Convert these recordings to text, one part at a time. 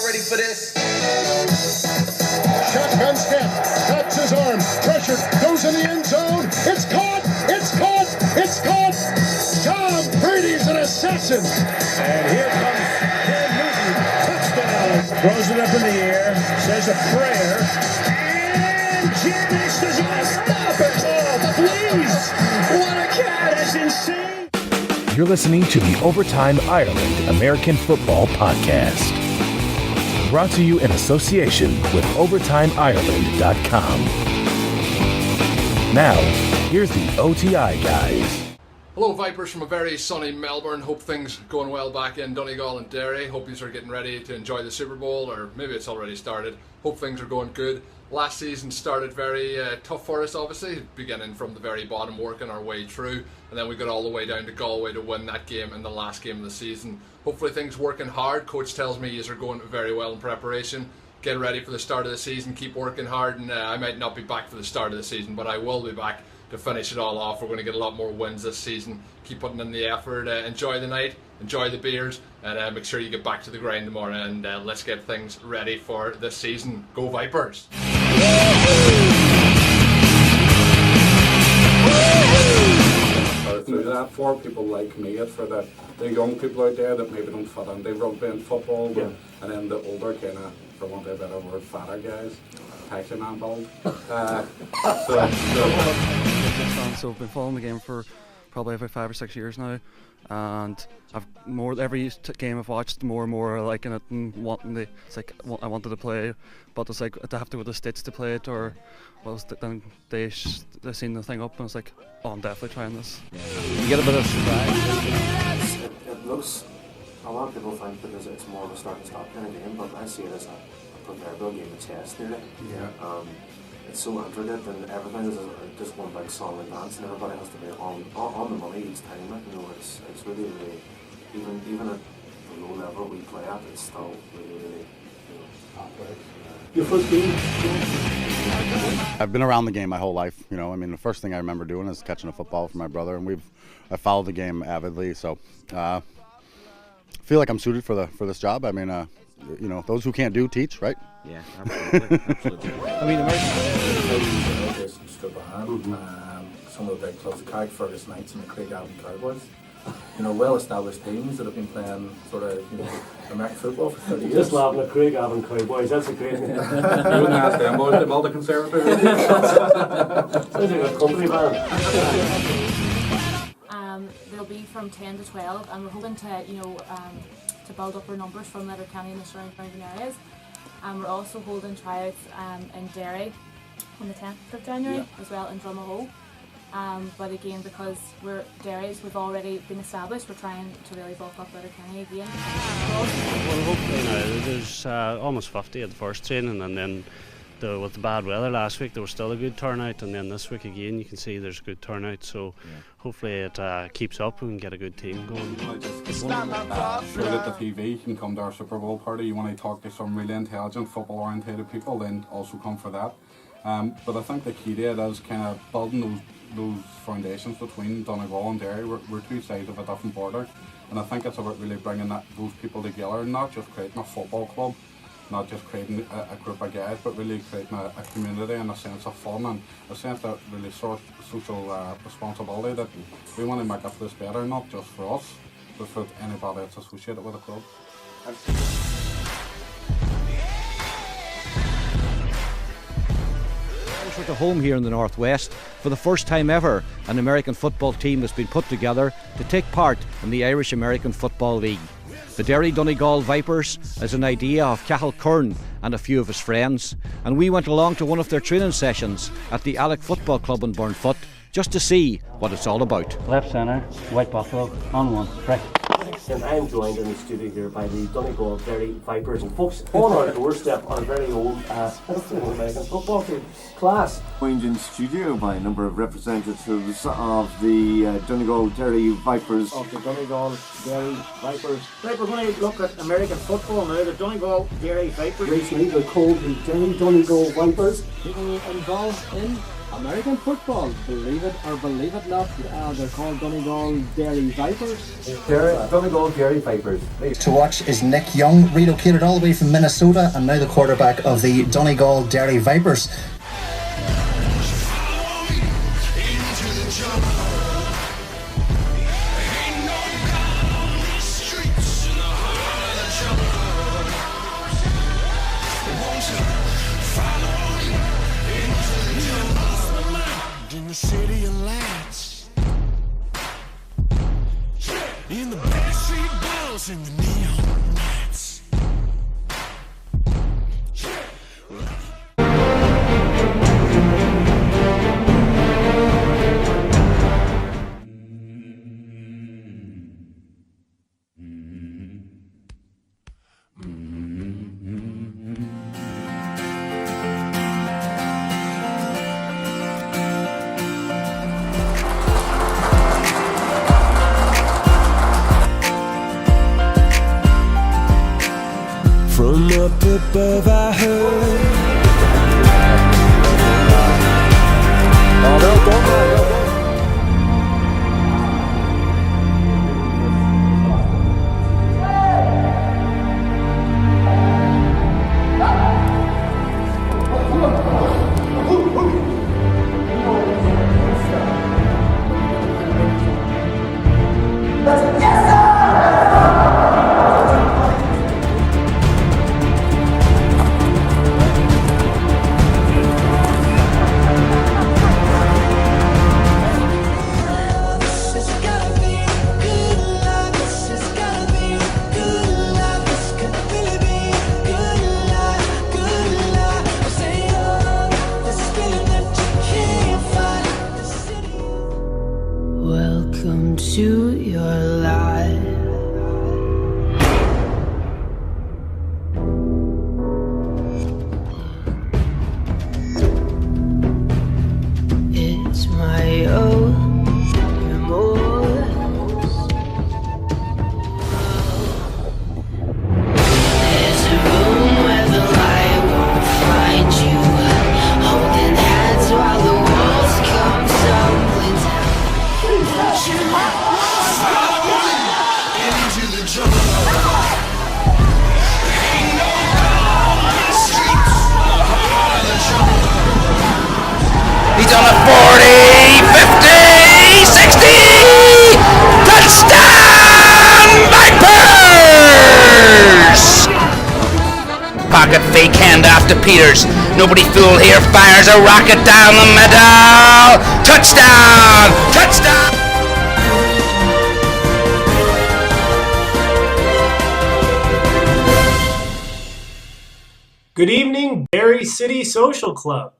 ready for this? Shotgun snap, cocks his arm, pressured, goes in the end zone. It's caught! It's caught! It's caught! Tom Brady's an assassin! And here comes Cam Newton, touchdown! Throws it up in the air, says a prayer, and Jameis does not stop it! Oh, please! What a catch! That's insane! You're listening to the Overtime Ireland American Football Podcast. Brought to you in association with OvertimeIreland.com. Now, here's the OTI guys. Hello Vipers from a very sunny Melbourne. Hope things going well back in Donegal and Derry. Hope you are getting ready to enjoy the Super Bowl, or maybe it's already started. Hope things are going good. Last season started very tough for us, obviously, beginning from the very bottom, working our way through, and then we got all the way down to Galway to win that game in the last game of the season. Hopefully things working hard. Coach tells me these are going very well in preparation. Get ready for the start of the season, keep working hard, and I might not be back for the start of the season, but I will be back to finish it all off. We're going to get a lot more wins this season. Keep putting in the effort, enjoy the night, enjoy the beers, and make sure you get back to the grind tomorrow, and let's get things ready for this season. Go Vipers! Through that, for people like me, it's for the young people out there that maybe don't fit into rugby and football, and then the older kind of, for want of a better word, fatter guys, taxi man build. So I've been following the game for probably about 5 or 6 years now, and every game I've watched, more and more liking it and wanting to. It's like I wanted to play, but it's like I have to go to the States to play it, or then they seen the thing up and it's like, oh, I'm definitely trying this. You get a bit of surprise. It looks, a lot of people think that it's more of a start and stop kind of game, but I see it as a proverbial game of chess nearly. Yeah. It's so intricate and everything is just one big song and dance, and everybody has to be on the money each time. It's really, really, even at the low level we play at, it's still really complex. Your first game? I've been around the game my whole life. The first thing I remember doing is catching a football for my brother, and I followed the game avidly. So, I feel like I'm suited for this job. Those who can't do teach, right? Yeah, absolutely. American some of the big clubs, the Carrickfergus Knights and the Craigavon Cowboys. Well-established teams that have been playing sort of, American football for 30 years. Just laughing at Craigavon Cowboys, that's a great name. You wouldn't ask them, boys, they're all the conservative. Sounds like a company band. They'll be from 10 to 12, and we're hoping to build up our numbers from Letterkenny and the surrounding areas. We're also holding tryouts in Derry on the 10th of January, as well in Drumahoe. But again, because we've already been established, we're trying to really bulk up Letterkenny again. Well, hopefully there's almost 50 at the first training, and then with the bad weather last week there was still a good turnout, and then this week again you can see there's a good turnout, so hopefully it keeps up and we can get a good team going. Look at the TV, you can come to our Super Bowl party. You want to talk to some really intelligent football orientated people, then also come for that. But I think the key to it is kind of building those foundations between Donegal and Derry. We're two sides of a different border, and I think it's about really bringing those people together, not just creating a football club, not just creating a group of guys, but really creating a community and a sense of fun and a sense of really social responsibility, that we want to make this place better, not just for us, but for anybody that's associated with the club. To home here in the Northwest, for the first time ever, an American football team has been put together to take part in the Irish American Football League. The Derry Donegal Vipers is an idea of Cathal Curran and a few of his friends, and we went along to one of their training sessions at the Alec Football Club in Burnfoot just to see what it's all about. Left centre, White Buffalo, on one, right. And I am joined in the studio here by the Donegal Derry Vipers, and folks, on our doorstep are very old American football team class. Joined in studio by a number of representatives of the Donegal Derry Vipers. Of the Donegal Derry Vipers. Right, we're going to look at American football now. The Donegal Derry Vipers. Recently they're called the Derry Donegal Vipers. People involved in American football, believe it or believe it not, they're called Donegal Dairy Vipers. Donegal Dairy Vipers. To watch is Nick Young, relocated all the way from Minnesota and now the quarterback of the Donegal Dairy Vipers. In the city of lights, in the backstreet balls, in the neon lights. From up above I heard welcome to your life. It's my own remorse. There's a room where the light won't find you, holding hands while the walls come tumbling down. Into the jungle. Ain't no God on the streets, the heart of the jungle. He's on a 40, 50, 60! Touchdown, Vipers! Pocket fake handoff to Peters. Nobody fool here, fires a rocket down the middle. Touchdown! Touchdown! Good evening, Derry City Social Club.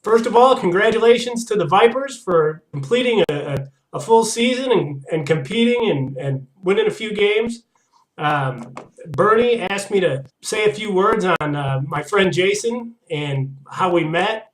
First of all, congratulations to the Vipers for completing a full season and competing and winning a few games. Bernie asked me to say a few words on my friend Jason and how we met.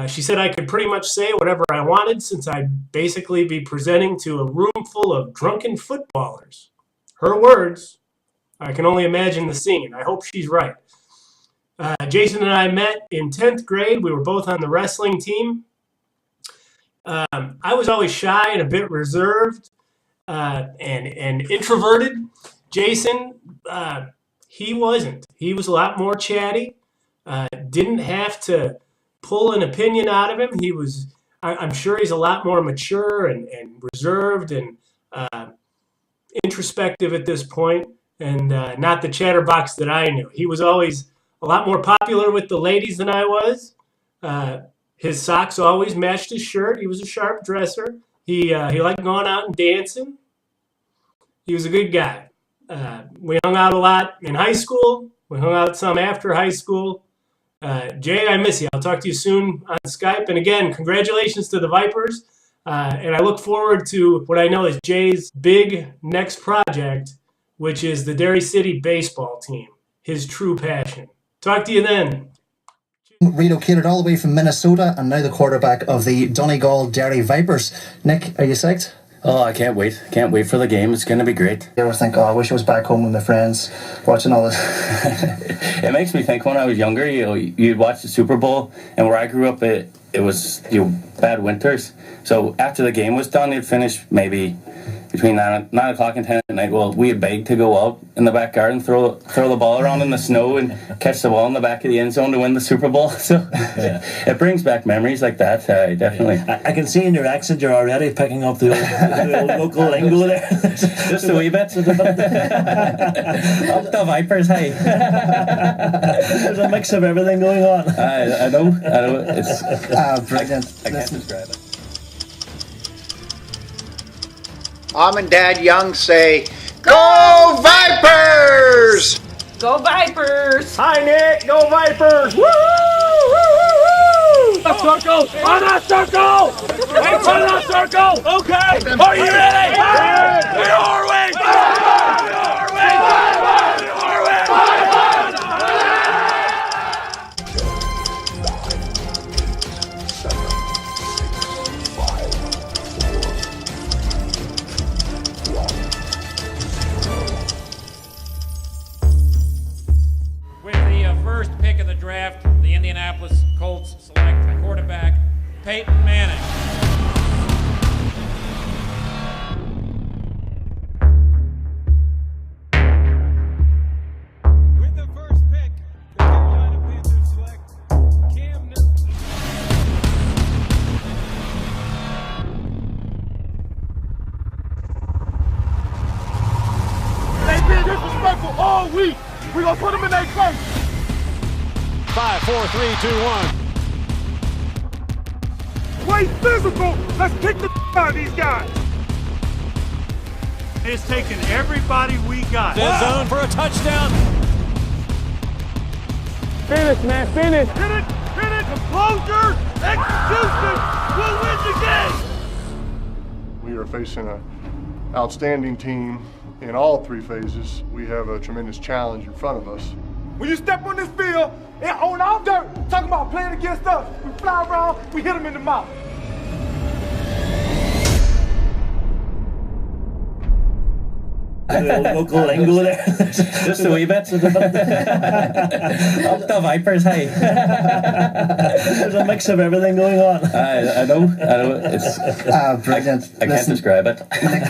She said I could pretty much say whatever I wanted since I'd basically be presenting to a room full of drunken footballers. Her words. I can only imagine the scene. I hope she's right. Jason and I met in 10th grade. We were both on the wrestling team. I was always shy and a bit reserved and introverted. Jason, he wasn't. He was a lot more chatty. Didn't have to pull an opinion out of him. He was, I'm sure he's a lot more mature and reserved and introspective at this point, and not the chatterbox that I knew. He was always a lot more popular with the ladies than I was. His socks always matched his shirt. He was a sharp dresser. He liked going out and dancing. He was a good guy. We hung out a lot in high school. We hung out some after high school. Jay, I miss you. I'll talk to you soon on Skype. And again, congratulations to the Vipers. And I look forward to what I know is Jay's big next project, which is the Derry City baseball team, his true passion. Talk to you then. Relocated all the way from Minnesota and now the quarterback of the Donegal Dairy Vipers. Nick, are you psyched? Oh, I can't wait. Can't wait for the game. It's going to be great. You ever think, oh, I wish I was back home with my friends watching all this? It makes me think when I was younger, you'd watch the Super Bowl, and where I grew up, it was bad winters. So after the game was done, you'd finish maybe between 9 o'clock and 10 at night. Well, we had begged to go out in the back garden, throw the ball around in the snow and catch the ball in the back of the end zone to win the Super Bowl. So it brings back memories like that, definitely. I can see in your accent you're already picking up the old local lingo there. Just a wee bit. Up the Vipers, hey. There's a mix of everything going on. I know. It's brilliant. I can't describe it. Mom and Dad Young say, "Go Vipers!" Go Vipers! Hi, Nick. Go Vipers! Woo! Circle! On that circle! Hey, on that circle! Okay! Are you ready? We are we! First pick of the draft, the Indianapolis Colts select quarterback Peyton Manning. With the first pick, the Carolina Panthers select Cam Newton. They've been disrespectful all week. We're going to put them in their place. 5, 4, 3, 2, 1. Play physical. Let's kick the out of these guys. It's taken everybody we got. Dead zone for a touchdown. Finish, man, finish. Hit it, composure, execution. We'll win the game. We are facing an outstanding team in all three phases. We have a tremendous challenge in front of us. When you step on this field and on our dirt, talking about playing against us, we fly around, we hit them in the mouth. Local lingo there. Just a wee bit. Up the Vipers, hey. There's a mix of everything going on. I know. It's brilliant. I can't describe it.